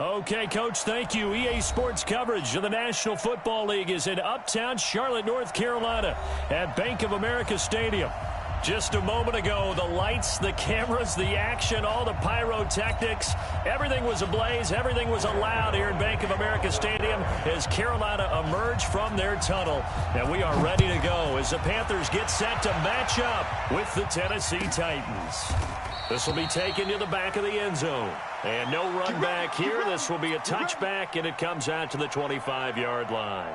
Okay, Coach, thank you. EA Sports coverage of the National Football League is in uptown Charlotte, North Carolina at Bank of America Stadium. Just a moment ago, the lights, the cameras, the action, all the pyrotechnics, everything was ablaze, everything was allowed here in Bank of America Stadium as Carolina emerged from their tunnel. And we are ready to go as the Panthers get set to match up with the Tennessee Titans. This will be taken to the back of the end zone. And no run back here. This will be a touchback, and it comes out to the 25-yard line.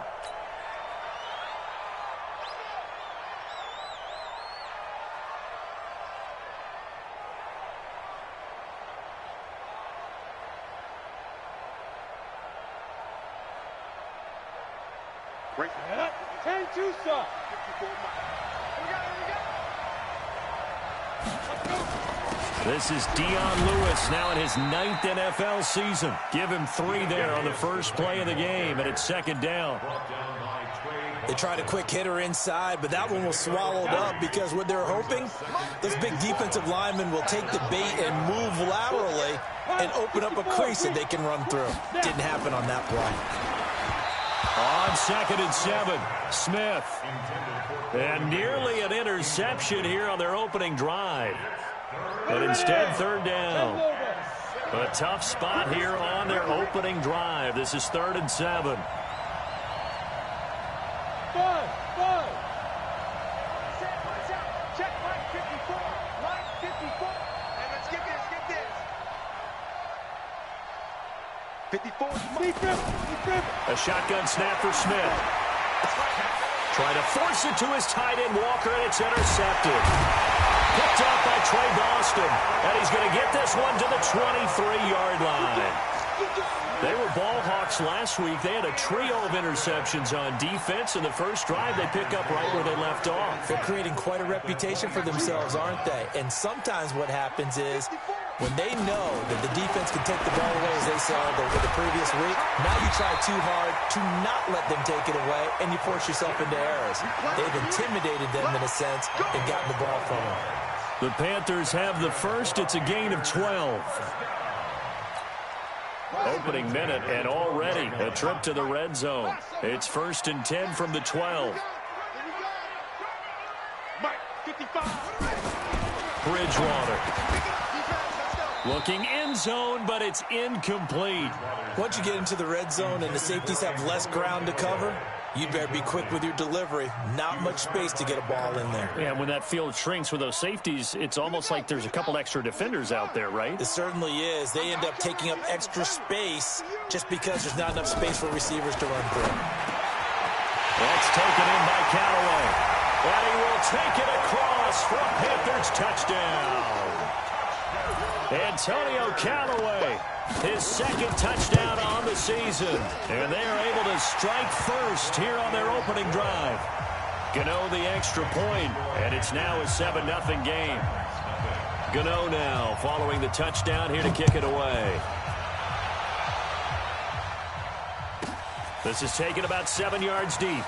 Break it up. 10-2, sir. This is Dion Lewis now in his 9th NFL season. Give him 3 there on the first play of the game, and it's second down. They tried a quick hitter inside, but that one was swallowed up because what they're hoping, those big defensive linemen will take the bait and move laterally and open up a crease that they can run through. Didn't happen on that play. On 2nd and 7, Smith. And nearly an interception here on their opening drive. But instead, 3rd down. A tough spot here on their opening drive. This is 3rd and 7. Check line 54. Line 54. And let's get this. 54. A shotgun snap for Smith. Trying to force it to his tight end, Walker, and it's intercepted. Picked up by Trey Boston. And he's going to get this one to the 23-yard line. They were ball hawks last week. They had a trio of interceptions on defense. In the first drive, they pick up right where they left off. They're creating quite a reputation for themselves, aren't they? And sometimes what happens is when they know that the defense can take the ball away, as they saw over the previous week, now you try too hard to not let them take it away, and you force yourself into errors. They've intimidated them in a sense and gotten the ball from them. The Panthers have the first. It's a gain of 12. Opening minute, and already a trip to the red zone. It's 1st and 10 from the 12. Bridgewater. Looking end zone, but it's incomplete. Once you get into the red zone and the safeties have less ground to cover, you better be quick with your delivery. Not much space to get a ball in there. Yeah, when that field shrinks with those safeties, it's almost like there's a couple extra defenders out there, right? It certainly is. They end up taking up extra space just because there's not enough space for receivers to run through. That's taken in by Callaway. And he will take it across for a Panthers touchdown. Antonio Callaway, his 2nd touchdown on the season. And they are able to strike first here on their opening drive. Gano the extra point, and it's now a 7-0 game. Gano now following the touchdown here to kick it away. This is taken about 7 yards deep.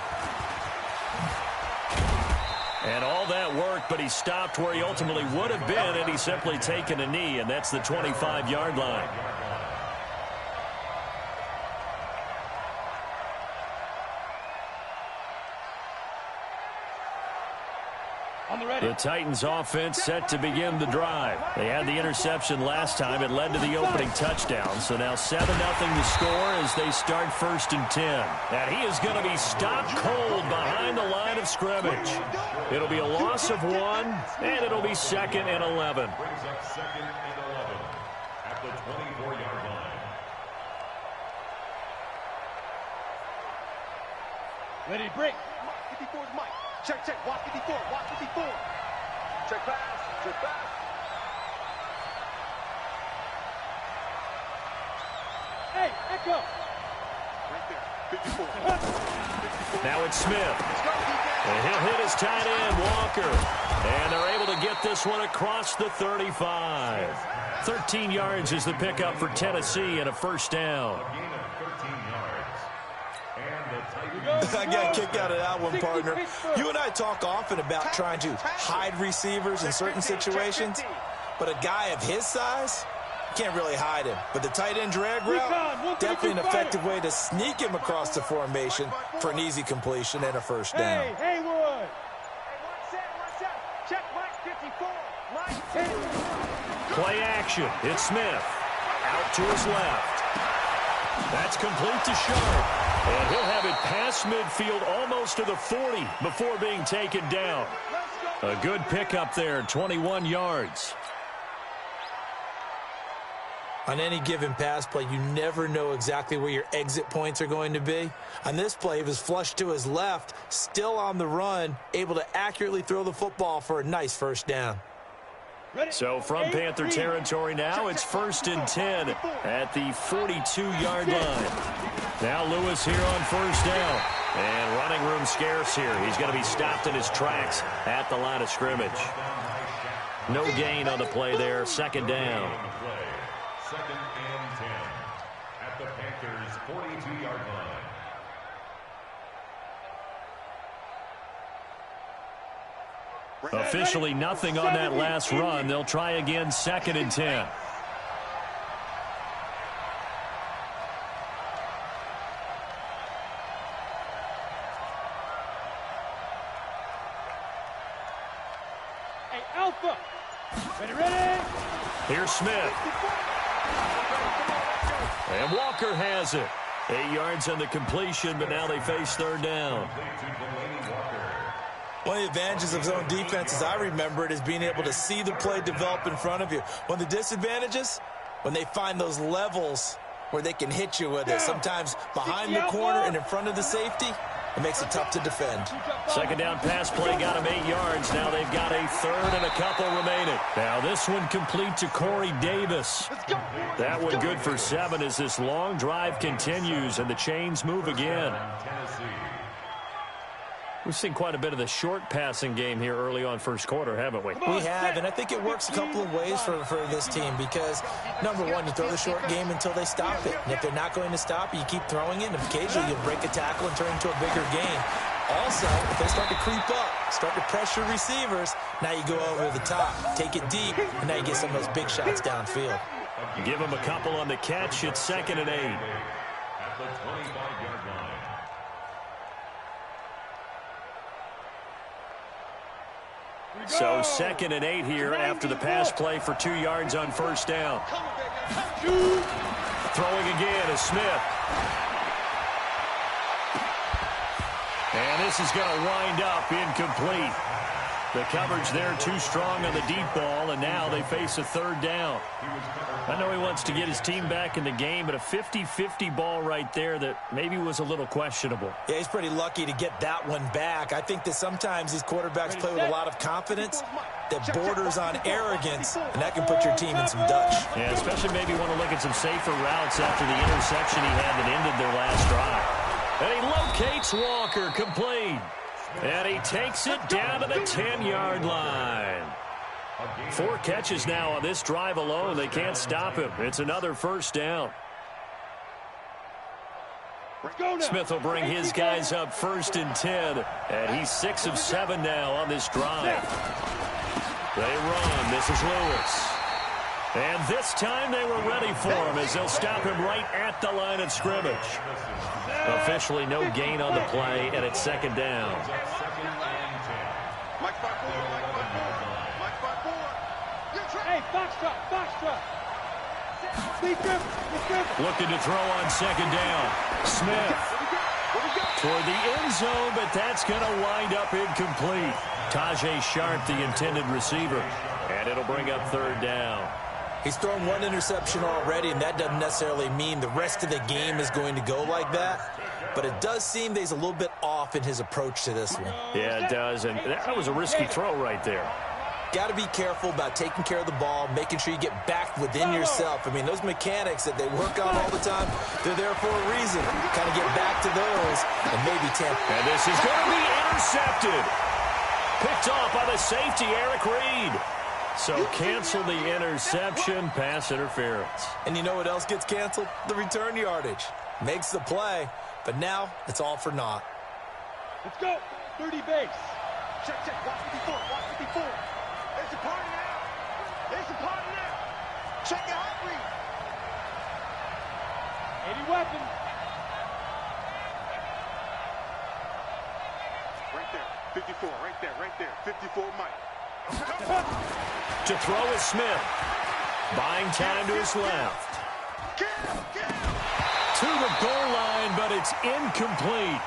And all that work, but he stopped where he ultimately would have been, and he's simply taken a knee, and that's the 25-yard line. The Titans offense set to begin the drive. They had the interception last time. It led to the opening touchdown. So now 7-0 to score as they start 1st and 10. And he is going to be stopped cold behind the line of scrimmage. It'll be a loss of 1, and it'll be 2nd and 11. Brings up 2nd and 11 at the 24-yard line. Ready, break. 54 is Mike. Check, watch 54, watch 54. Check pass. Hey, echo. Right there, 54. Now it's Smith. And he'll hit his tight end, Walker. And they're able to get this one across the 35. 13 yards is the pickup for Tennessee and a 1st down. I got a kick out of that one, partner. You and I talk often about trying to hide receivers in certain situations, but a guy of his size, can't really hide him. But the tight end drag route, definitely an effective way to sneak him across the formation for an easy completion and a first down. Hey, Haywood. One set. Check Mike 54. Mike 10. Play action. It's Smith. Out to his left. That's complete to Sharp. And he'll have it past midfield almost to the 40 before being taken down. A good pickup there, 21 yards. On any given pass play, you never know exactly where your exit points are going to be. On this play, he was flushed to his left, still on the run, able to accurately throw the football for a nice first down. So from Panther territory now, it's 1st and 10 at the 42-yard line. Now Lewis here on first down. And running room scarce here. He's going to be stopped in his tracks at the line of scrimmage. No gain on the play there. 2nd down. 2nd and 10 at the Panthers' 42-yard line. Officially nothing on that last run. They'll try again 2nd and 10. Hey, Alpha. Ready. Here's Smith. And Walker has it. 8 yards on the completion, but now they face 3rd down. One of the advantages of zone defense, as I remember it, is being able to see the play develop in front of you. One of the disadvantages, when they find those levels where they can hit you with it, sometimes behind the corner and in front of the safety, it makes it tough to defend. 2nd down pass play got him 8 yards. Now they've got a 3rd and a couple remaining. Now this one complete to Corey Davis. That one good for 7 as this long drive continues and the chains move again. We've seen quite a bit of the short passing game here early on first quarter, haven't we? We have, and I think it works a couple of ways for this team because, number one, you throw the short game until they stop it. And if they're not going to stop it, you keep throwing it, and occasionally you'll break a tackle and turn into a bigger game. Also, if they start to creep up, start to pressure receivers, now you go over the top, take it deep, and now you get some of those big shots downfield. Give them a couple on the catch. It's 2nd and 8. At the 25-yard line. So 2nd and 8 here after the pass play for 2 yards on first down. Throwing again is Smith. And this is going to wind up incomplete. The coverage there too strong on the deep ball, and now they face a 3rd down. I know he wants to get his team back in the game, but a 50-50 ball right there that maybe was a little questionable. Yeah, he's pretty lucky to get that one back. I think that sometimes these quarterbacks play with a lot of confidence that borders on arrogance, and that can put your team in some Dutch. Yeah, especially maybe want to look at some safer routes after the interception he had that ended their last drive. And he locates Walker, complete. And he takes it down to the 10-yard line. 4 catches now on this drive alone. They can't stop him. It's another first down. Smith will bring his guys up 1st and 10. And he's 6 of 7 now on this drive. They run. This is Lewis. And this time they were ready for him as they'll stop him right at the line of scrimmage. Officially no gain on the play, and it's 2nd down. Hey, Foxtrot. Looking to throw on 2nd down. Smith toward the end zone, but that's going to wind up incomplete. Tajay Sharp, the intended receiver, and it'll bring up 3rd down. He's thrown 1 interception already, and that doesn't necessarily mean the rest of the game is going to go like that. But it does seem that he's a little bit off in his approach to this one. Yeah, it does, and that was a risky throw right there. Got to be careful about taking care of the ball, making sure you get back within yourself. I mean, those mechanics that they work on all the time, they're there for a reason. Kind of get back to those and maybe tamp. And this is going to be intercepted. Picked off by the safety, Eric Reed. So cancel the interception, pass interference. And you know what else gets canceled? The return yardage. Makes the play, but now it's all for naught. Let's go. 30 base. Check. Watch 54. There's a party now. Check your heart rate. Any weapon. Right there. 54. Right there. Right there. 54 Mike. To throw is Smith. Buying time to his left. To the goal line, but it's incomplete.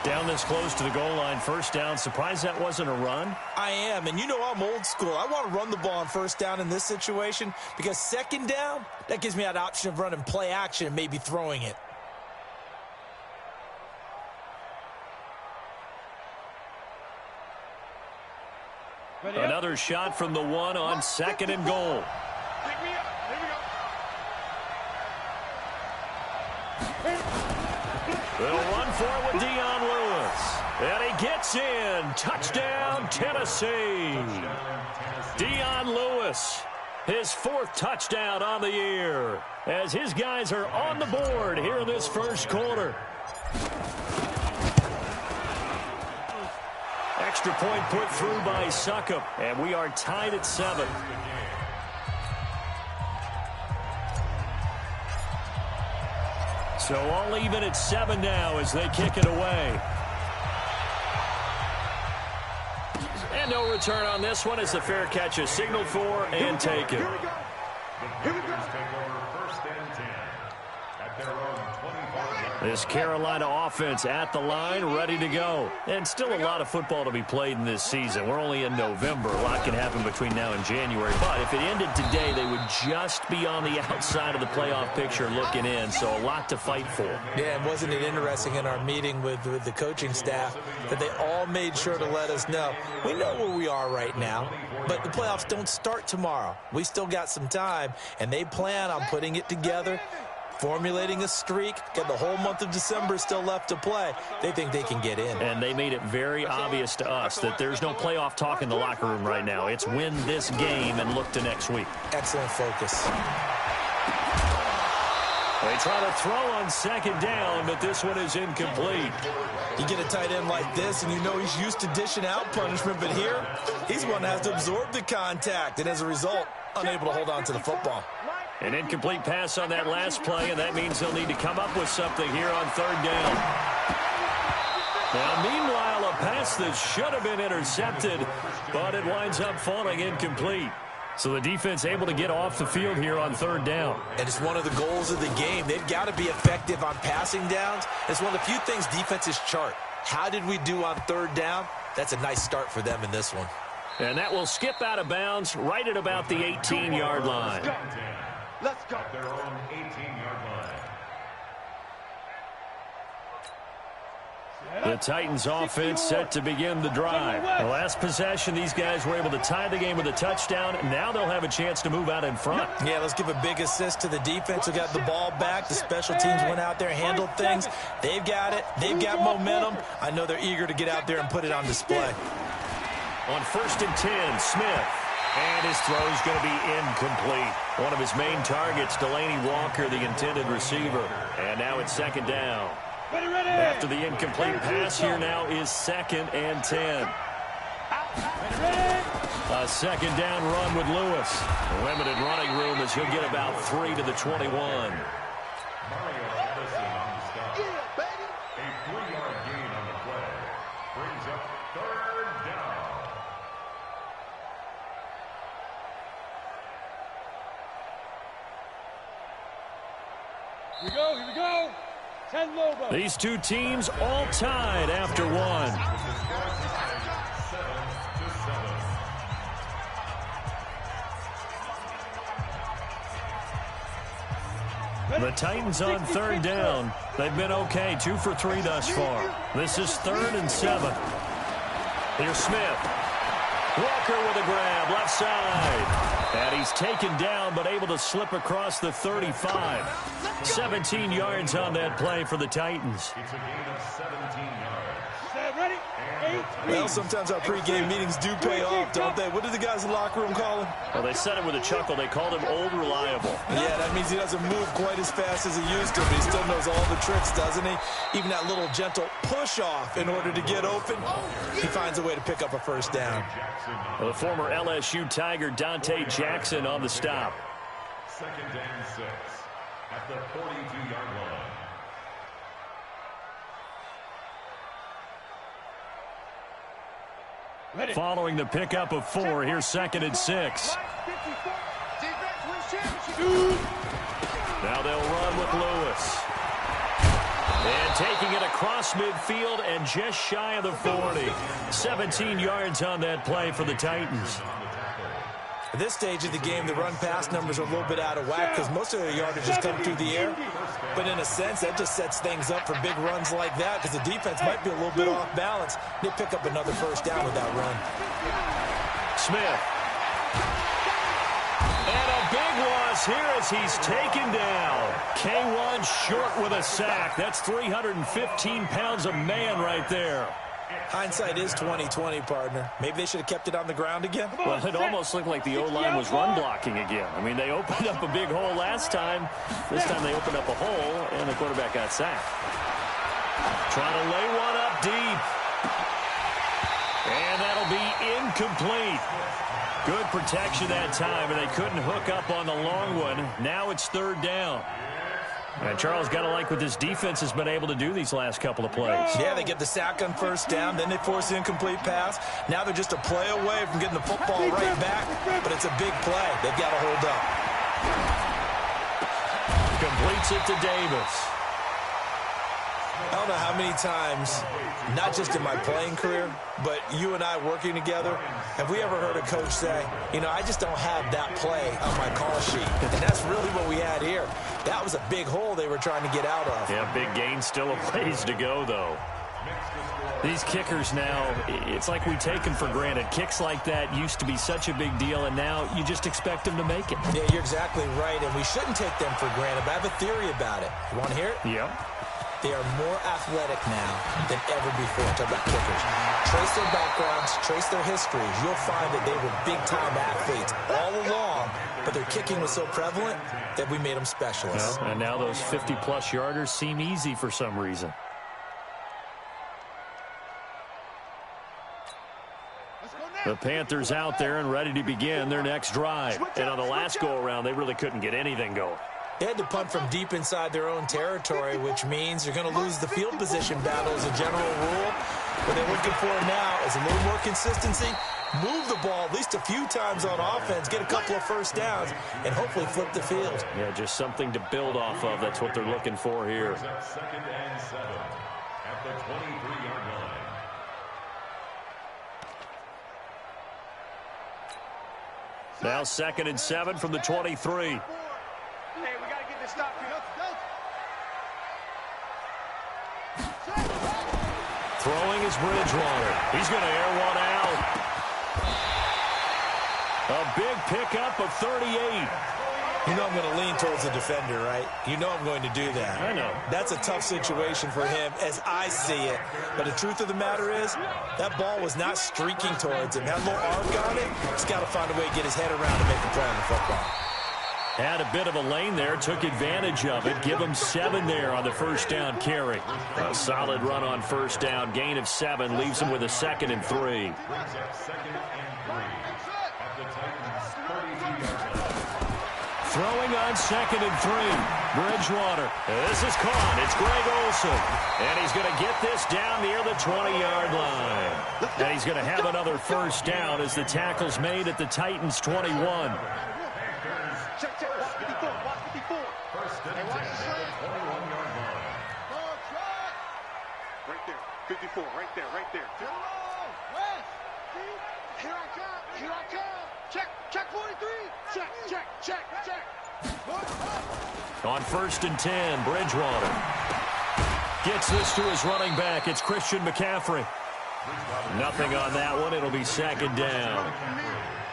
Down this close to the goal line, first down. Surprised that wasn't a run? I am, and you know I'm old school. I want to run the ball on first down in this situation because second down, that gives me that option of running play action and maybe throwing it. Another shot from the one on second and goal. Pick me up. Here we go. They'll run for it with Dion Lewis. And he gets in. Touchdown, Tennessee. Dion Lewis, his fourth touchdown on the year, as his guys are on the board here in this first quarter. Extra point put through by Succop, and we are tied at 7. So all even at 7 now as they kick it away. And no return on this one as the fair catch is signaled for and taken. Here we go. Here we go. Take over first and 10 at their own 25-yard. This Carolina offense at the line, ready to go. And still a lot of football to be played in this season. We're only in November. A lot can happen between now and January. But if it ended today, they would just be on the outside of the playoff picture looking in. So a lot to fight for. Yeah, and wasn't it interesting in our meeting with the coaching staff that they all made sure to let us know, we know where we are right now, but the playoffs don't start tomorrow. We still got some time, and they plan on putting it together, formulating a streak, got the whole month of December still left to play. They think they can get in. And they made it very obvious to us that there's no playoff talk in the locker room right now. It's win this game and look to next week. Excellent focus. They try to throw on second down, but this one is incomplete. You get a tight end like this, and you know he's used to dishing out punishment, but here, he's one that has to absorb the contact, and as a result, unable to hold on to the football. An incomplete pass on that last play, and that means they'll need to come up with something here on third down. Now, meanwhile, a pass that should have been intercepted, but it winds up falling incomplete. So the defense able to get off the field here on third down. And it's one of the goals of the game. They've got to be effective on passing downs. It's one of the few things defenses chart. How did we do on third down? That's a nice start for them in this one. And that will skip out of bounds right at about the 18-yard line. Let's go. At their own 18-yard line. The Titans offense set to begin the drive. The last possession, these guys were able to tie the game with a touchdown. Now they'll have a chance to move out in front. Yeah, let's give a big assist to the defense who got the ball back. The special teams went out there, handled things. They've got it. They've got momentum. I know they're eager to get out there and put it on display. On first and 10, Smith. And his throw is going to be incomplete. One of his main targets, Delaney Walker, the intended receiver. And now it's second down. After the incomplete pass, here now is second and 10. A second down run with Lewis. Limited running room as he'll get about 3 to the 21. Mario Addison on the stop. Yeah, baby. A 3-yard gain on the play brings up third down. Here we go, here we go. 10 Lobo. These two teams all tied after one. 7-7. The Titans on third down. They've been okay, 2 for 3 thus far. This is 3rd and 7. Here's Smith. Walker with a grab, left side. And he's taken down, but able to slip across the 35. 17 yards on that play for the Titans. It's a gain of 17 yards. Ready? Well, sometimes our pregame meetings do pay off, don't they? What did the guys in the locker room call him? Well, they said it with a chuckle. They called him Old Reliable. Yeah, that means he doesn't move quite as fast as he used to, but he still knows all the tricks, doesn't he? Even that little gentle push-off in order to get open, he finds a way to pick up a first down. The former LSU Tiger Dante Jackson on the stop. Second and 6 at the 42-yard line. Following the pickup of 4, here's second and 6. Now they'll run with Lewis. And taking it across midfield and just shy of the 40. 17 yards on that play for the Titans. At this stage of the game, the run-pass numbers are a little bit out of whack because most of their yardage is coming through the air. But in a sense, that just sets things up for big runs like that because the defense might be a little bit off balance. They pick up another first down with that run. Smith. And a big loss here as he's taken down. K1 short with a sack. That's 315 pounds of man right there. Hindsight is 20/20, partner. Maybe they should have kept it on the ground again. Well, it almost looked like the O-line was run blocking again. I mean, they opened up a big hole last time. This time they opened up a hole, and the quarterback got sacked. Trying to lay one up deep. And that'll be incomplete. Good protection that time, and they couldn't hook up on the long one. Now it's third down. And Charles, got to like what this defense has been able to do these last couple of plays. Yeah, they get the sack on first down, then they force the incomplete pass. Now they're just a play away from getting the football right back, but it's a big play. They've got to hold up. Completes it to Davis. I don't know how many times, not just in my playing career, but you and I working together, have we ever heard a coach say, you know, I just don't have that play on my call sheet. And that's really what we had here. That was a big hole they were trying to get out of. Yeah, big gain, still a ways to go, though. These kickers now, it's like we take them for granted. Kicks like that used to be such a big deal, and now you just expect them to make it. Yeah, you're exactly right, and we shouldn't take them for granted, but I have a theory about it. You want to hear it? Yeah. They are more athletic now than ever before. Talk about kickers. Trace their backgrounds, trace their histories. You'll find that they were big-time athletes all along, but their kicking was so prevalent that we made them specialists. Well, and now those 50-plus yarders seem easy for some reason. The Panthers out there and ready to begin their next drive. And on the last go-around, they really couldn't get anything going. They had to punt from deep inside their own territory, which means you're going to lose the field position battle as a general rule. What they're looking for now is a little more consistency, move the ball at least a few times on offense, get a couple of first downs, and hopefully flip the field. Yeah, just something to build off of. That's what they're looking for here. Second and 7 at the 23-yard line. Now second and 7 from the 23. Hey, we got to get this stop here. Throwing is Bridgewater. He's going to air one out. A big pickup of 38. You know I'm going to lean towards the defender, right? You know I'm going to do that. I know. That's a tough situation for him as I see it. But the truth of the matter is, that ball was not streaking towards him. Had a little arc on it. He's got to find a way to get his head around and make a play on the football. Had a bit of a lane there, took advantage of it. Give him 7 there on the first down carry. A solid run on first down. Gain of 7 leaves him with a 2nd and 3. Second and 3 at the Titans' 32-yard line. Throwing on 2nd and 3. Bridgewater. This is caught. It's Greg Olsen. And he's going to get this down near the 20-yard line. And he's going to have another first down as the tackle's made at the Titans' 21. Check, check, watch 54, watch 54. First and 10 at the 21-yard line. Right there, 54, right there, right there. Here I come, here I come. Check 43. Check. On first and 10, Bridgewater gets this to his running back. It's Christian McCaffrey. Nothing on that one. It'll be 2nd down.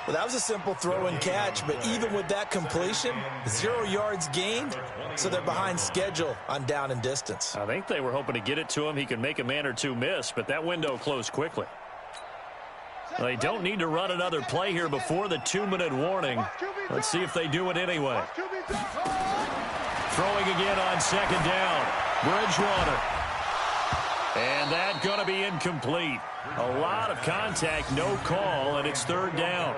Well, that was a simple throw and catch, but even with that completion, 0 yards gained, so they're behind schedule on down and distance. I think they were hoping to get it to him. He could make a man or two miss, but that window closed quickly. They don't need to run another play here before the 2-minute warning. Let's see if they do it anyway. Throwing again on 2nd down. Bridgewater. And that going to be incomplete. A lot of contact, no call, and it's 3rd down.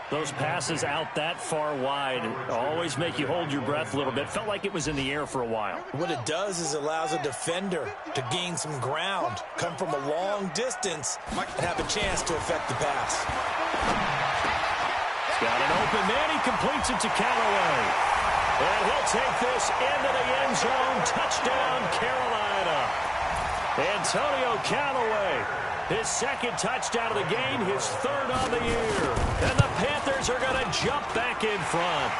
Those passes out that far wide always make you hold your breath a little bit. Felt like it was in the air for a while. What it does is allows a defender to gain some ground, come from a long distance, and have a chance to affect the pass. He's got an open man. He completes it to Callaway. And he'll take this into the end zone. Touchdown, Carolina. Antonio Callaway, his second touchdown of the game, his third on the year. And the Panthers are going to jump back in front.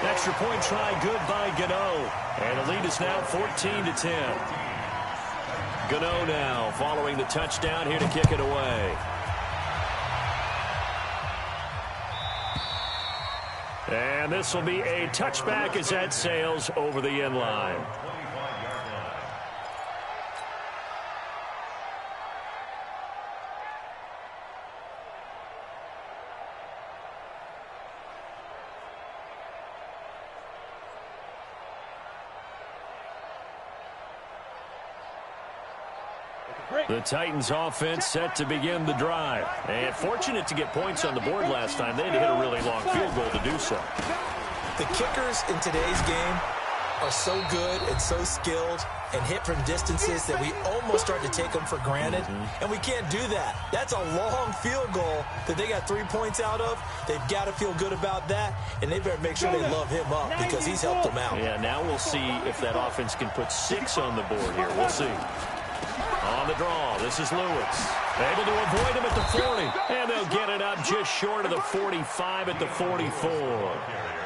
Extra point try good by Gano. And the lead is now 14-10. Gano now following the touchdown here to kick it away. And this will be a touchback as that sails over the end line. The Titans offense set to begin the drive. And fortunate to get points on the board last time. They had to hit a really long field goal to do so. The kickers in today's game are so good and so skilled and hit from distances that we almost start to take them for granted. And we can't do that. That's a long field goal that they got 3 points out of. They've got to feel good about that, and they better make sure they love him up because he's helped them out. Yeah, now we'll see if that offense can put 6 on the board here. We'll see. On the draw, this is Lewis. Able to avoid him at the 40. And they'll get it up just short of the 45 at the 44.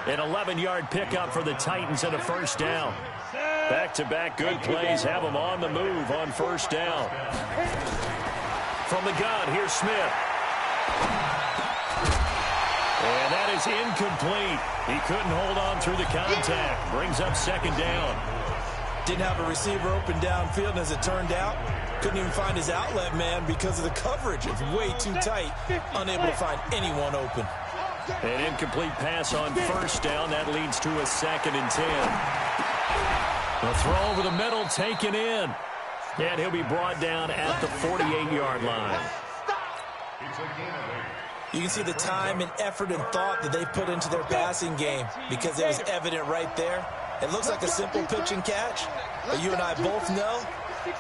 An 11-yard pickup for the Titans and a first down. Back-to-back good plays have them on the move on first down. From the gun, here's Smith. And that is incomplete. He couldn't hold on through the contact. Brings up second down. Didn't have a receiver open downfield, and as it turned out, couldn't even find his outlet man because of the coverage. It's way too tight, unable to find anyone open. An incomplete pass on first down. That leads to a 2nd and 10. The throw over the middle taken in. And he'll be brought down at the 48-yard line. You can see the time and effort and thought that they put into their passing game because it was evident right there. It looks like a simple pitch and catch, but you and I both know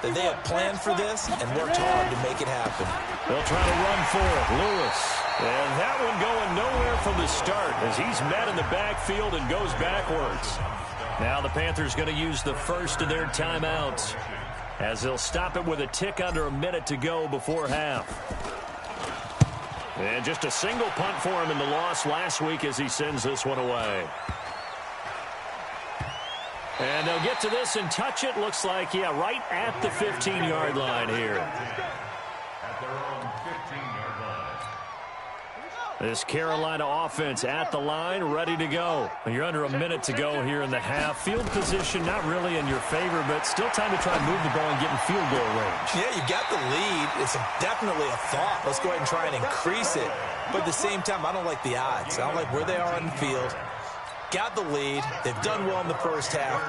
that they have planned for this and worked hard to make it happen. They'll try to run for it. Lewis. And that one going nowhere from the start as he's met in the backfield and goes backwards. Now the Panthers going to use the first of their timeouts as they'll stop it with a tick under a minute to go before half. And just a single punt for him in the loss last week as he sends this one away. And they'll get to this and touch it. Looks like, yeah, right at the 15-yard line here. At their own 15-yard line. This Carolina offense at the line, ready to go. You're under a minute to go here in the half. Field position not really in your favor, but still time to try and move the ball and get in field goal range. Yeah, you got the lead. It's definitely a thought. Let's go ahead and try and increase it. But at the same time, I don't like the odds. I don't like where they are on the field. Got the lead. They've done well in the first half.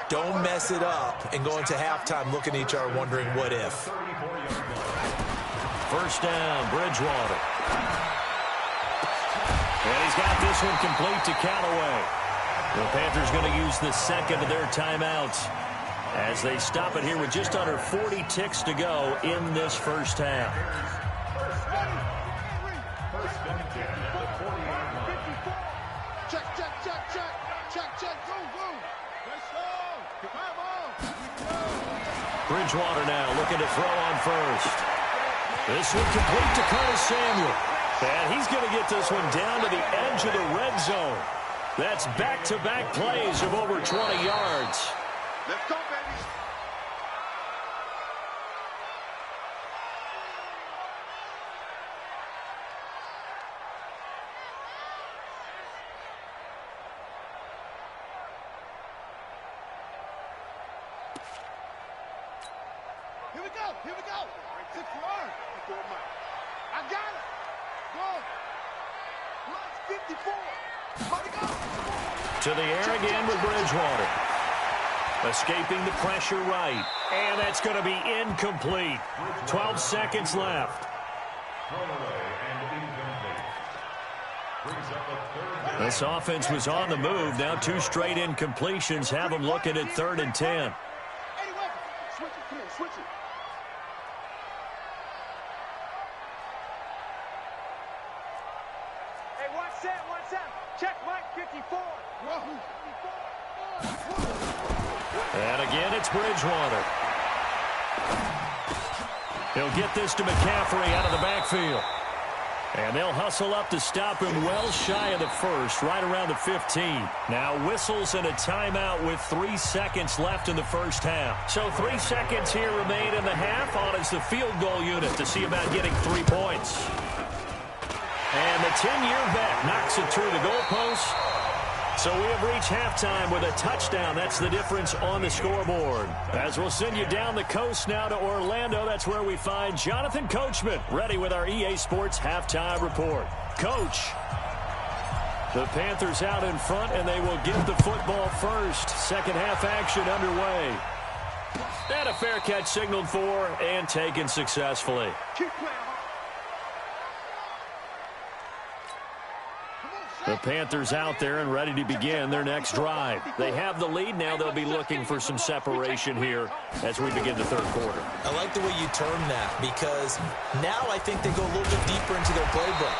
Don't mess it up and go into halftime looking at each other wondering what if. First down, Bridgewater. And he's got this one complete to Callaway. The Panthers going to use the second of their timeouts as they stop it here with just under 40 ticks to go in this first half. Bridgewater now looking to throw on first. This one complete to Curtis Samuel. And he's going to get this one down to the edge of the red zone. That's back-to-back plays of over 20 yards. Let's go, baby. Here we go. Here we go. Six yard. I got it. Go. 54. Let it go. To the air again with Bridgewater. Escaping the pressure right. And that's going to be incomplete. 12 seconds left. Thrown away and incomplete. This offense was on the move. Now 2 straight incompletions have them looking at 3rd and 10. Switch it, come here, switch it. Hey, watch that. Check Mike 54. And again, it's Bridgewater. He'll get this to McCaffrey out of the backfield. And they'll hustle up to stop him well shy of the first, right around the 15. Now whistles and a timeout with 3 seconds left in the first half. So 3 seconds here remain in the half on as the field goal unit to see about getting 3 points. And the 10-year vet knocks it through the goalpost. So we have reached halftime with a touchdown. That's the difference on the scoreboard. As we'll send you down the coast now to Orlando, that's where we find Jonathan Coachman, ready with our EA Sports halftime report. Coach, the Panthers out in front, and they will get the football first. Second half action underway. And a fair catch signaled for and taken successfully. Keep playing. The Panthers out there and ready to begin their next drive. They have the lead now. They'll be looking for some separation here as we begin the 3rd quarter. I like the way you term that because now I think they go a little bit deeper into their playbook.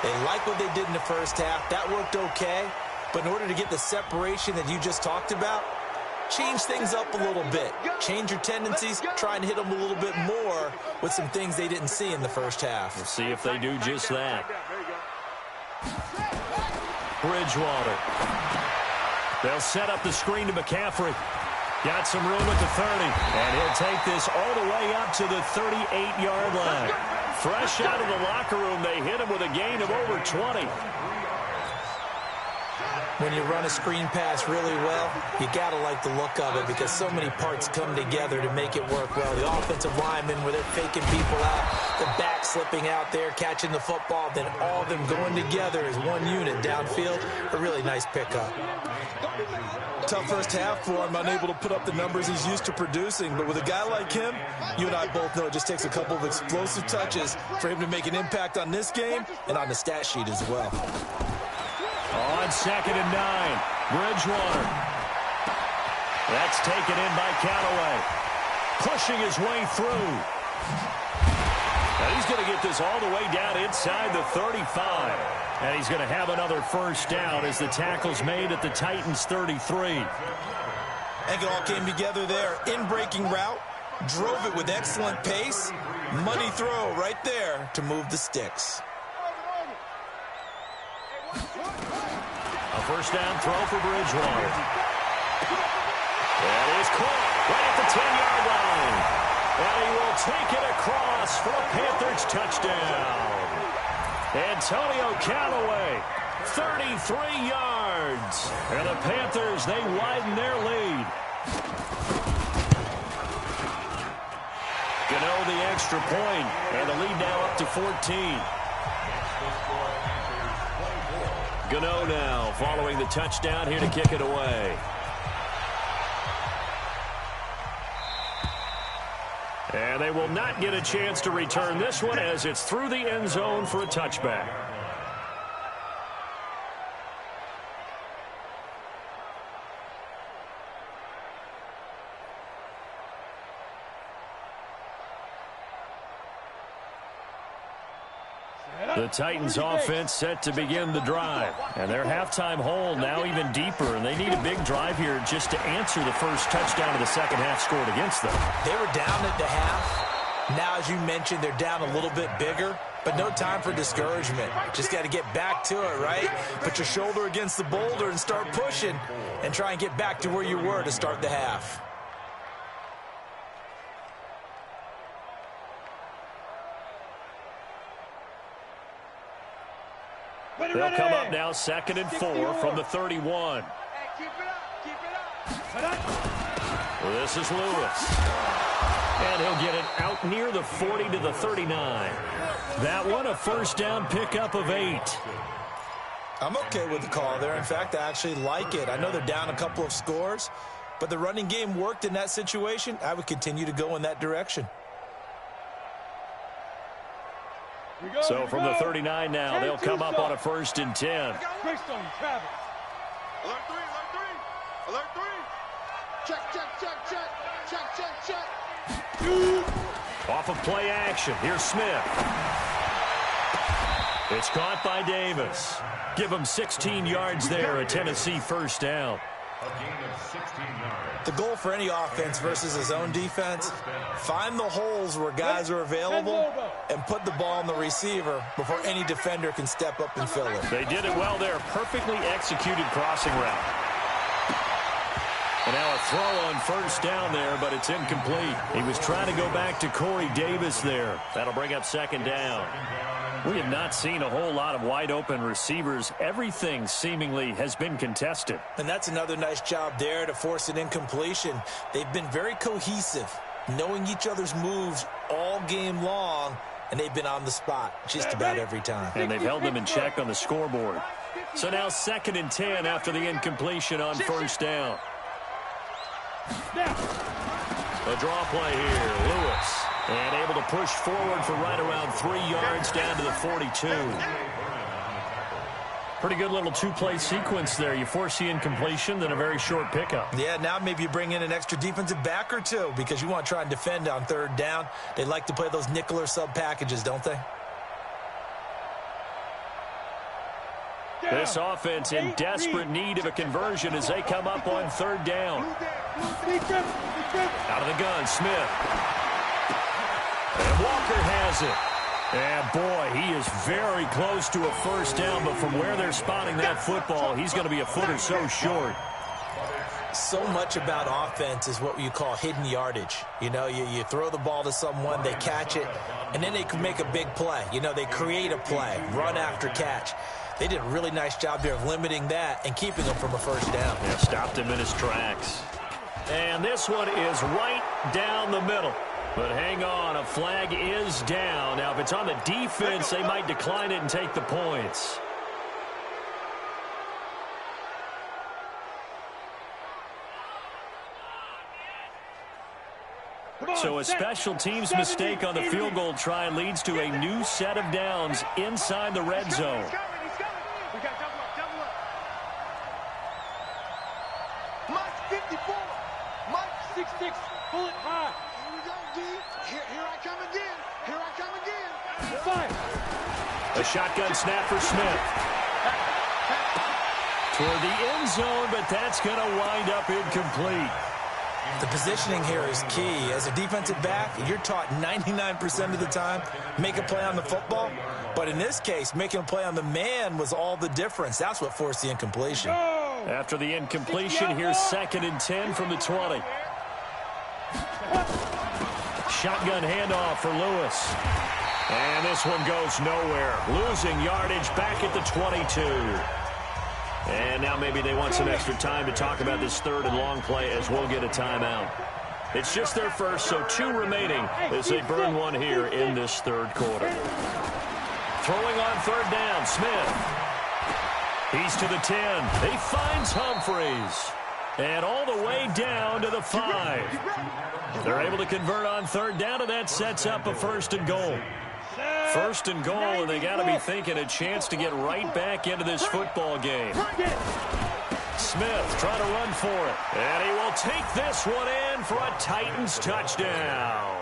They like what they did in the first half. That worked okay. But in order to get the separation that you just talked about, change things up a little bit. Change your tendencies. Try and hit them a little bit more with some things they didn't see in the first half. We'll see if they do just that. Bridgewater. They'll set up the screen to McCaffrey. Got some room at the 30. And he'll take this all the way up to the 38-yard line. Fresh out of the locker room, they hit him with a gain of over 20. When you run a screen pass really well, you got to like the look of it because so many parts come together to make it work well. The offensive linemen, where they're faking people out, the back slipping out there, catching the football, then all of them going together as one unit downfield. A really nice pickup. Tough first half for him, unable to put up the numbers he's used to producing. But with a guy like him, you and I both know it just takes a couple of explosive touches for him to make an impact on this game and on the stat sheet as well. On 2nd and 9, Bridgewater. That's taken in by Callaway. Pushing his way through. And he's going to get this all the way down inside the 35. And he's going to have another first down as the tackle's made at the Titans' 33. I think it all came together there. In-breaking route, drove it with excellent pace. Money throw right there to move the sticks. A first down throw for Bridgewater. That is caught right at the 10-yard line. And he will take it across for a Panthers touchdown. Antonio Callaway, 33 yards. And the Panthers, they widen their lead. Gano the extra point, and the lead now up to 14. Gano now following the touchdown here to kick it away. And they will not get a chance to return this one as it's through the end zone for a touchback. The Titans offense set to begin the drive. And their halftime hole now even deeper. And they need a big drive here just to answer the first touchdown of the second half scored against them. They were down at the half. Now, as you mentioned, they're down a little bit bigger. But no time for discouragement. Just got to get back to it, right? Put your shoulder against the boulder and start pushing. And try and get back to where you were to start the half. They'll come up now 2nd and 4 from the 31. Hey, keep it up. This is Lewis. And he'll get it out near the 40 to the 39. That one, a first down pickup of 8. I'm okay with the call there. In fact, I actually like it. I know they're down a couple of scores, but the running game worked in that situation. I would continue to go in that direction. So from the 39 now, they'll come up on a 1st and 10. Greystone, Travis. Alert three. Alert three. Check, check, check, check. Check, check, check. Off of play action. Here's Smith. It's caught by Davis. Give him 16 yards there, a Tennessee 1st down. A gain of 16 yards. The goal for any offense versus his own defense, find the holes where guys are available and put the ball on the receiver before any defender can step up and fill it. They did it well there. Perfectly executed crossing route. And now a throw on 1st down there, but it's incomplete. He was trying to go back to Corey Davis there. That'll bring up 2nd down. We have not seen a whole lot of wide-open receivers. Everything seemingly has been contested. And that's another nice job there to force an incompletion. They've been very cohesive, knowing each other's moves all game long, and they've been on the spot just about every time. And they've held them in check on the scoreboard. So now 2nd and 10 after the incompletion on 1st down. A draw play here, Lewis. And able to push forward for right around 3 yards down to the 42. Pretty good little 2-play sequence there. You force the incompletion, then a very short pickup. Yeah, now maybe you bring in an extra defensive back or two because you want to try and defend on 3rd down. They like to play those nickel or sub packages, don't they? This offense in desperate need of a conversion as they come up on 3rd down. Out of the gun, Smith. And Walker has it. And, boy, he is very close to a 1st down, but from where they're spotting that football, he's going to be a foot or so short. So much about offense is what you call hidden yardage. You know, you throw the ball to someone, they catch it, and then they can make a big play. You know, they create a play, run after catch. They did a really nice job there of limiting that and keeping him from a 1st down. Yeah, stopped him in his tracks. And this one is right down the middle. But hang on, a flag is down. Now, if it's on the defense, they might decline it and take the points. So a special teams mistake on the field goal try leads to a new set of downs inside the red zone. We got double up, double up. Mike 54. Mike 6'6", pull it high. Here we go, D. Here I come again. Here I come again. Fire. A shotgun snap for Smith. Toward the end zone, but that's going to wind up incomplete. The positioning here is key. As a defensive back, you're taught 99% of the time, make a play on the football. But in this case, making a play on the man was all the difference. That's what forced the incompletion. After the incompletion, here's 2nd and 10 from the 20. Shotgun handoff for Lewis. And this one goes nowhere. Losing yardage back at the 22. And now maybe they want some extra time to talk about this 3rd and long play as we'll get a timeout. It's just their first, so 2 remaining as they burn one here in this 3rd quarter. Throwing on 3rd down, Smith. He's to the 10. He finds Humphreys. And all the way down to the 5. They're able to convert on 3rd down, and that sets up a 1st and goal. 1st and goal, and they got to be thinking a chance to get right back into this football game. Smith trying to run for it. And he will take this one in for a Titans touchdown.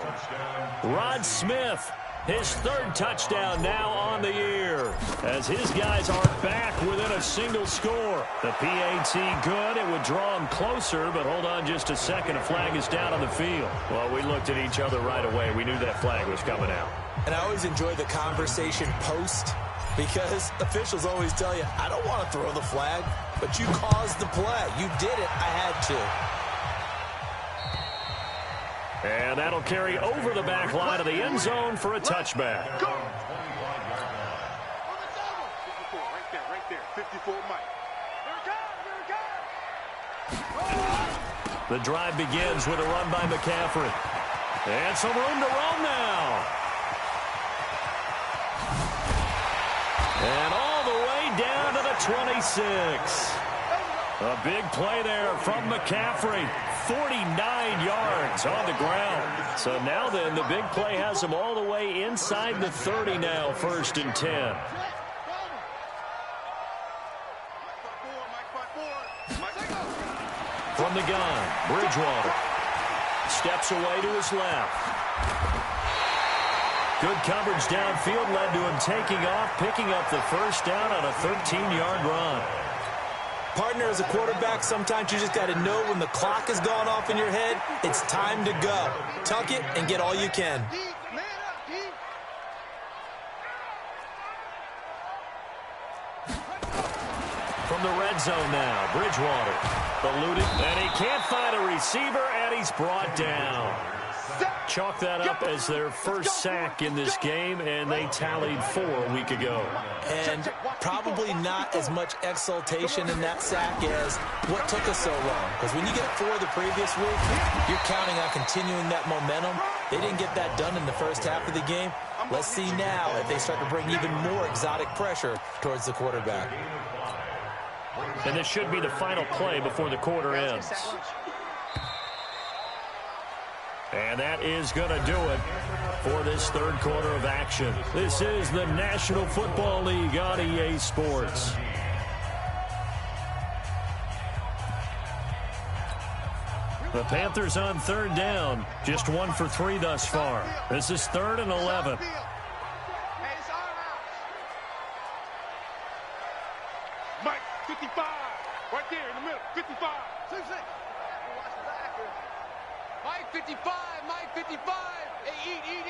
Rod Smith, his 3rd touchdown now on the year, as his guys are back within a single score. The PAT good. It would draw him closer, but hold on just a second. A flag is down on the field. Well, we looked at each other right away. We knew that flag was coming out. And I always enjoy the conversation post because officials always tell you, I don't want to throw the flag, but you caused the play. You did it. I had to. And that'll carry over the back line of the end zone for a touchback. Go. On the double. 54, right there. 54, Mike. Here it comes. The drive begins with a run by McCaffrey. And some room to roam now. And all the way down to the 26. A big play there from McCaffrey. 49 yards on the ground. So now then, the big play has him all the way inside the 30 now, 1st and 10. From the gun, Bridgewater steps away to his left. Good coverage downfield led to him taking off, picking up the 1st down on a 13-yard run. Partner, as a quarterback, sometimes you just got to know when the clock has gone off in your head, it's time to go. Tuck it and get all you can. From the red zone now, Bridgewater eluded, and he can't find a receiver, and he's brought down. Chalk that up as their first sack in this game, and they tallied 4 a week ago. And probably not as much exultation in that sack as what took us so long. Because when you get 4 the previous week, you're counting on continuing that momentum. They didn't get that done in the first half of the game. Let's see now if they start to bring even more exotic pressure towards the quarterback. And this should be the final play before the quarter ends. And that is going to do it for this 3rd quarter of action. This is the National Football League on EA Sports. The Panthers on 3rd down. Just 1 for 3 thus far. This is 3rd and 11. Mike, 55. Right there in the middle. 55. 6-6. Mike 55, Mike 55. Hey, eat.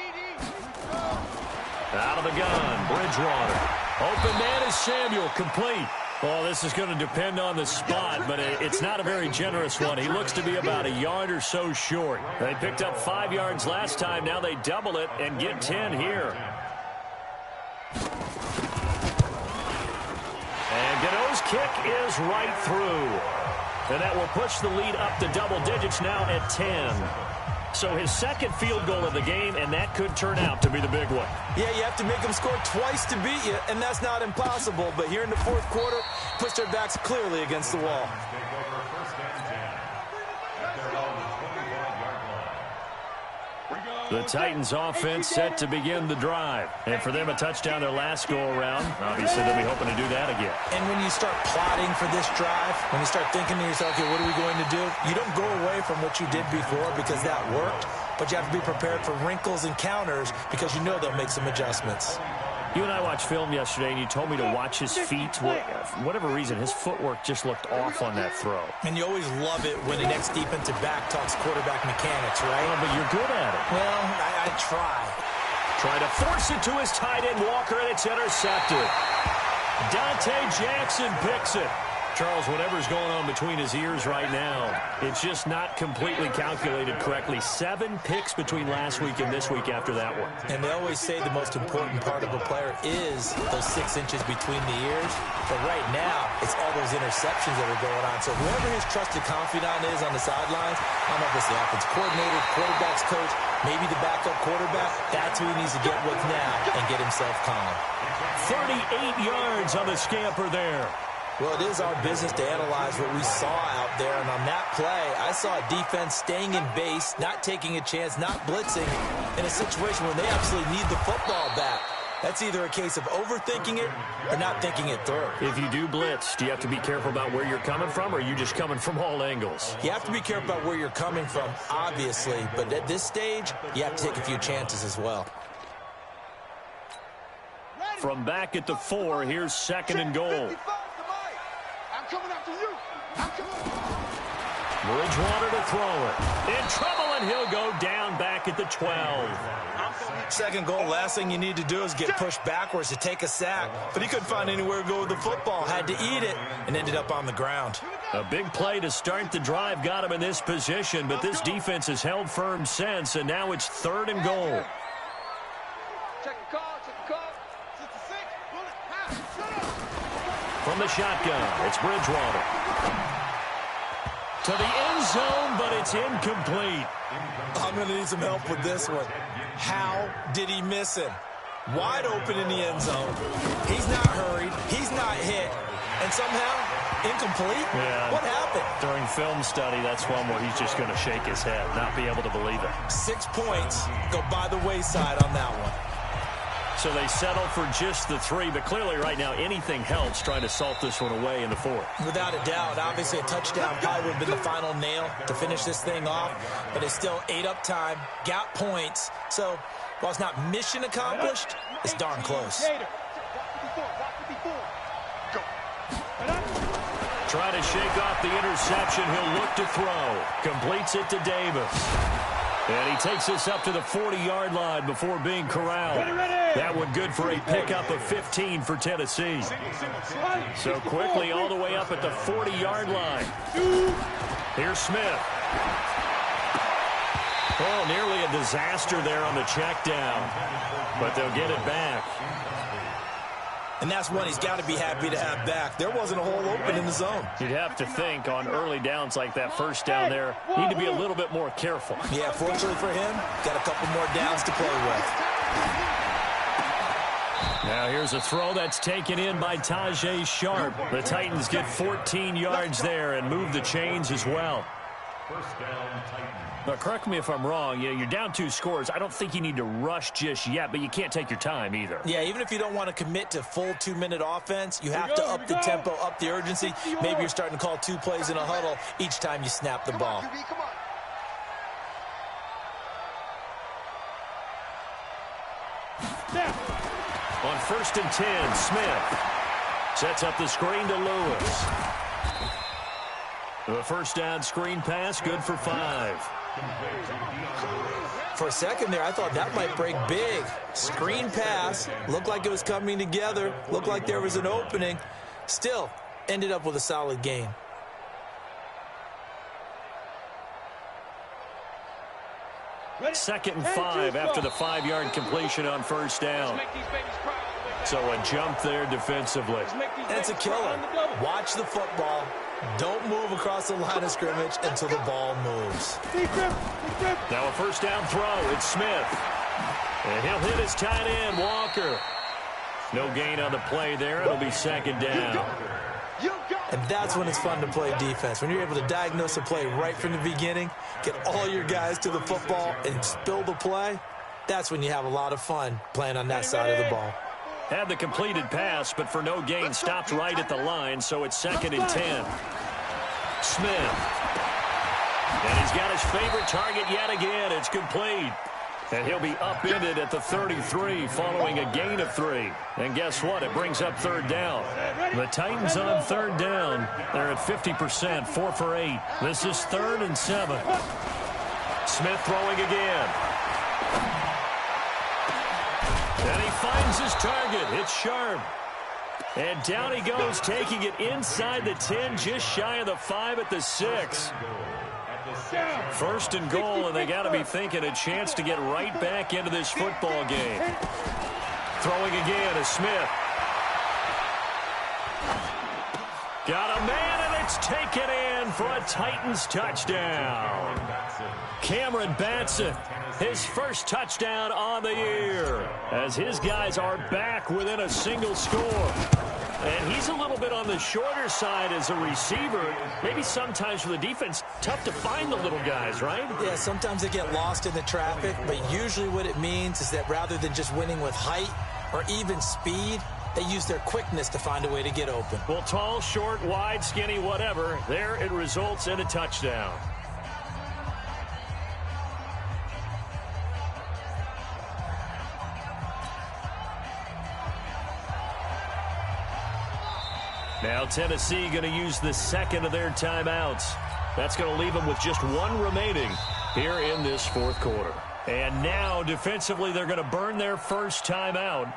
Out of the gun, Bridgewater. Open man is Samuel, complete. Well, this is going to depend on the spot, but it's not a very generous one. He looks to be about a yard or so short. They picked up 5 yards last time. Now they double it and get 10 here. And Gano's kick is right through. And that will push the lead up to double digits now at 10. So his 2nd field goal of the game, and that could turn out to be the big one. Yeah, you have to make them score twice to beat you, and that's not impossible. But here in the 4th quarter, pushed their backs clearly against the wall. The Titans offense set to begin the drive. And for them, a touchdown their last go-around. Obviously, they'll be hoping to do that again. And when you start plotting for this drive, when you start thinking to yourself, okay, what are we going to do? You don't go away from what you did before because that worked, but you have to be prepared for wrinkles and counters because you know they'll make some adjustments. You and I watched film yesterday, and you told me to watch his feet. For whatever reason, his footwork just looked off on that throw. And you always love it when the next defensive back talks quarterback mechanics, right? Well, but you're good at it. Well, I try. Trying to force it to his tight end, Walker, and it's intercepted. Dante Jackson picks it. Charles, whatever's going on between his ears right now, it's just not completely calculated correctly. 7 picks between last week and this week after that one. And they always say the most important part of a player is those 6 inches between the ears. But right now, it's all those interceptions that are going on. So whoever his trusted confidant is on the sidelines, I don't know if it's the offensive coordinator, quarterback's coach, maybe the backup quarterback, that's who he needs to get with now and get himself calm. 38 yards on the scamper there. Well, it is our business to analyze what we saw out there, and on that play, I saw a defense staying in base, not taking a chance, not blitzing, in a situation where they absolutely need the football back. That's either a case of overthinking it or not thinking it through. If you do blitz, do you have to be careful about where you're coming from, or are you just coming from all angles? You have to be careful about where you're coming from, obviously, but at this stage, you have to take a few chances as well. From back at the 4, here's 2nd and goal. Coming after you. Bridgewater to throw it. In trouble, and he'll go down back at the 12. 2nd goal, last thing you need to do is get pushed backwards to take a sack. But he couldn't find anywhere to go with the football. Had to eat it and ended up on the ground. A big play to start the drive got him in this position, but this defense has held firm since, and now it's 3rd and goal. Check the call. 66. From the shotgun, it's Bridgewater. To the end zone, but it's incomplete. I'm going to need some help with this one. How did he miss him? Wide open in the end zone. He's not hurried. He's not hit. And somehow, incomplete? Yeah. What happened? During film study, that's one where he's just going to shake his head, not be able to believe it. 6 points go by the wayside on that one. So they settle for just the 3, but clearly right now anything helps trying to salt this one away in the 4th. Without a doubt, obviously a touchdown probably would have been the final nail to finish this thing off, but it's still 8 up time, got points. So while it's not mission accomplished, it's darn close. Trying to shake off the interception. He'll look to throw. Completes it to Davis. And he takes us up to the 40-yard line before being corralled. That one good for a pickup of 15 for Tennessee. So quickly all the way up at the 40-yard line. Here's Smith. Oh, nearly a disaster there on the check down. But they'll get it back. And that's one he's got to be happy to have back. There wasn't a hole open in the zone. You'd have to think on early downs like that first down there, need to be a little bit more careful. Yeah, fortunately for him, got a couple more downs to play with. Now here's a throw that's taken in by Tajay Sharp. The Titans get 14 yards there and move the chains as well. First down, Titans. But correct me if I'm wrong, you're down 2 scores. I don't think you need to rush just yet, but you can't take your time either. Yeah, even if you don't want to commit to full 2-minute offense, you have to up the tempo, up the urgency. Maybe you're starting to call 2 plays in a huddle each time you snap the ball. On 1st and 10, Smith sets up the screen to Lewis. The first down screen pass, good for 5. For a second there, I thought that might break big. Screen pass, looked like it was coming together, looked like there was an opening. Still, ended up with a solid gain. Second and 5 after the 5-yard completion on first down. So a jump there defensively. And it's a killer. Watch the football. Don't move across the line of scrimmage until the ball moves. Now a first down throw. It's Smith. And he'll hit his tight end, Walker. No gain on the play there. It'll be second down. And that's when it's fun to play defense. When you're able to diagnose a play right from the beginning, get all your guys to the football and spill the play, that's when you have a lot of fun playing on that side of the ball. Had the completed pass, but for no gain, stopped right at the line, so it's 2nd and 10. Smith. And he's got his favorite target yet again. It's complete. And he'll be upended at the 33 following a gain of 3. And guess what? It brings up 3rd down. The Titans on 3rd down. They're at 50%, 4 for 8. This is 3rd and 7. Smith throwing again. And he finds his target. It's Sharp. And down he goes, taking it inside the 10, just shy of the 5 at the 6. 1st and goal, and they got to be thinking a chance to get right back into this football game. Throwing again is Smith. Got a man, and it's taken in for a Titans touchdown. Cameron Batson, his first touchdown on the year, as his guys are back within a single score. And he's a little bit on the shorter side as a receiver. Maybe sometimes for the defense, tough to find the little guys, right? Yeah, sometimes they get lost in the traffic, but usually what it means is that rather than just winning with height or even speed, they use their quickness to find a way to get open. Well, tall, short, wide, skinny, whatever, there it results in a touchdown. Now Tennessee going to use the second of their timeouts. That's going to leave them with just 1 remaining here in this 4th quarter. And now defensively they're going to burn their first timeout.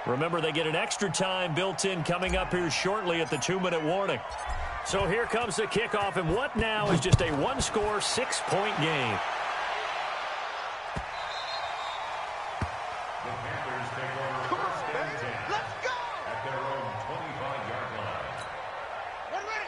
Remember, they get an extra time built in coming up here shortly at the 2-minute warning. So here comes the kickoff, and what now is just a 1-score, 6-point game.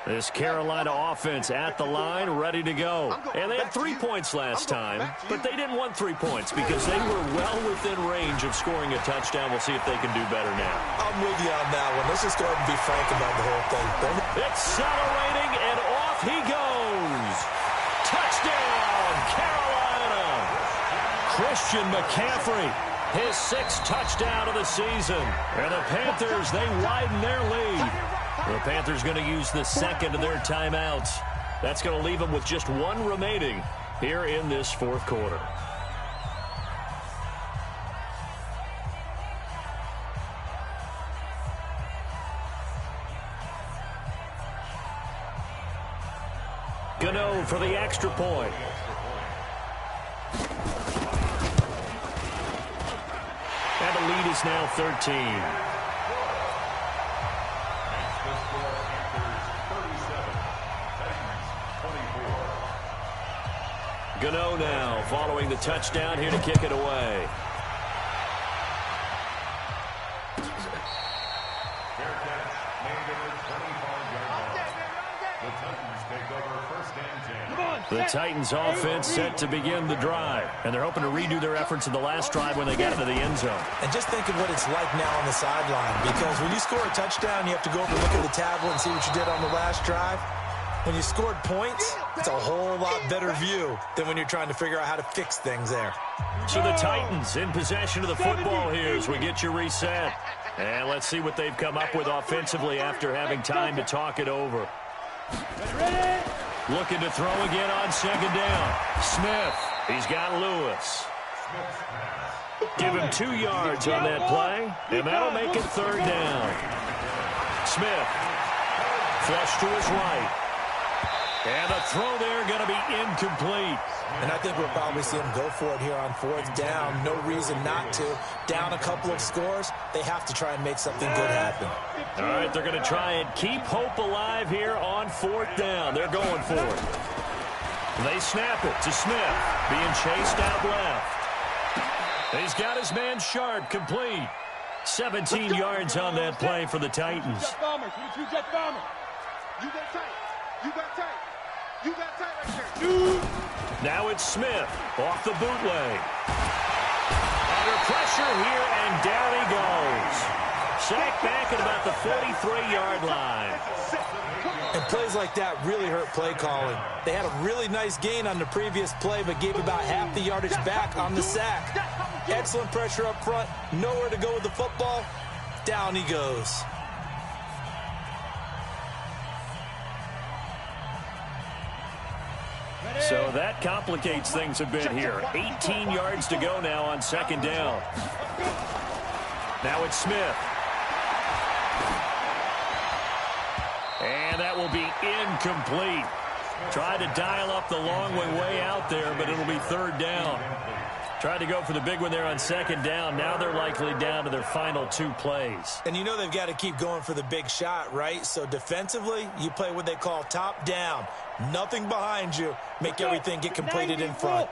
This Carolina offense at the line, ready to go. And they had 3 points last time, but they didn't want 3 points because they were well within range of scoring a touchdown. We'll see if they can do better now. I'm with you on that one. Let's just go ahead and be frank about the whole thing. Accelerating, and off he goes. Touchdown, Carolina. Christian McCaffrey, his 6th touchdown of the season. And the Panthers, they widen their lead. The Panthers going to use the 2nd of their timeouts. That's going to leave them with just 1 remaining here in this 4th quarter. Gano for the extra point. And the lead is now 13. Gano now following the touchdown, here to kick it away. The Titans offense set to begin the drive, and they're hoping to redo their efforts in the last drive when they get into the end zone. And just think of what it's like now on the sideline, because when you score a touchdown, you have to go over and look at the tablet and see what you did on the last drive. When you scored points, it's a whole lot better view than when you're trying to figure out how to fix things there. So the Titans in possession of the football here as we get you reset. And let's see what they've come up with offensively after having time to talk it over. Looking to throw again on 2nd down. Smith, he's got Lewis. Give him 2 yards on that play, and that'll make it 3rd down. Smith, flush to his right. And the throw there going to be incomplete. And I think we'll probably see him go for it here on 4th down. No reason not to. Down a couple of scores, they have to try and make something good happen. All right, they're going to try and keep hope alive here on 4th down. They're going for it. They snap it to Smith, being chased out left. He's got his man Sharp, complete. 17 yards on that play for the Titans. You got tight. You got tight. You got tight right there. Now it's Smith off the bootleg. Under pressure here, and down he goes. Sacked back at about the 43-yard line. And plays like that really hurt play calling. They had a really nice gain on the previous play, but gave about half the yardage back on the sack. Excellent pressure up front. Nowhere to go with the football. Down he goes. So that complicates things a bit here. 18 yards to go now on 2nd down. Now it's Smith. And that will be incomplete. Tried to dial up the long way out there, but it'll be 3rd down. Tried to go for the big one there on 2nd down. Now they're likely down to their final 2 plays. And you know they've got to keep going for the big shot, right? So defensively, you play what they call top down. Nothing behind you. Make everything get completed in front.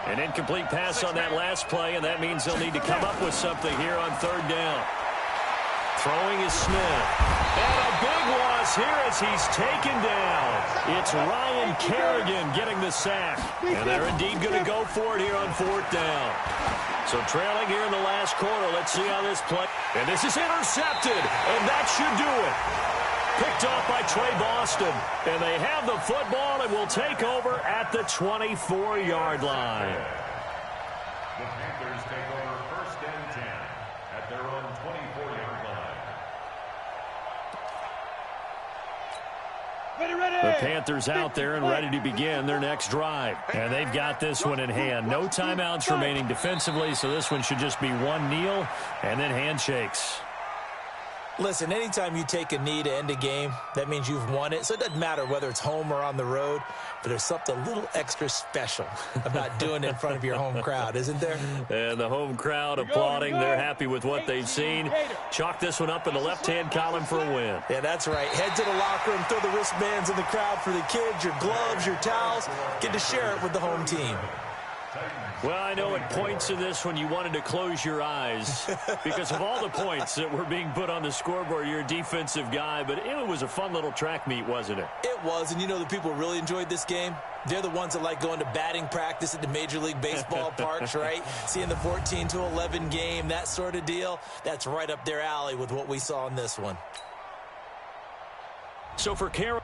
An incomplete pass on that last play, and that means they'll need to come up with something here on 3rd down. Throwing is Smith. And a big loss here as he's taken down. It's Ryan Kerrigan getting the sack. And they're indeed going to go for it here on 4th down. So trailing here in the last quarter. Let's see how this plays. And this is intercepted. And that should do it. Picked off by Trey Boston. And they have the football and will take over at the 24-yard line. The Panthers take over 1st and 10 at their own 24-yard line. The Panthers out there and ready to begin their next drive. And they've got this one in hand. No timeouts remaining defensively, so this one should just be one kneel and then handshakes. Listen, anytime you take a knee to end a game, that means you've won it. So it doesn't matter whether it's home or on the road, but there's something a little extra special about doing it in front of your home crowd, isn't there? And the home crowd applauding. They're happy with what they've seen. Chalk this one up in the left-hand column for a win. Yeah, that's right. Head to the locker room, throw the wristbands in the crowd for the kids, your gloves, your towels. Get to share it with the home team. Titans Well, I know at points in this one you wanted to close your eyes because of all the points that were being put on the scoreboard. You're a defensive guy, but it was a fun little track meet, wasn't it? It was, and you know the people who really enjoyed this game? They're the ones that like going to batting practice at the Major League Baseball parks, right? Seeing the 14-11 game, that sort of deal. That's right up their alley with what we saw in this one. So for Carroll.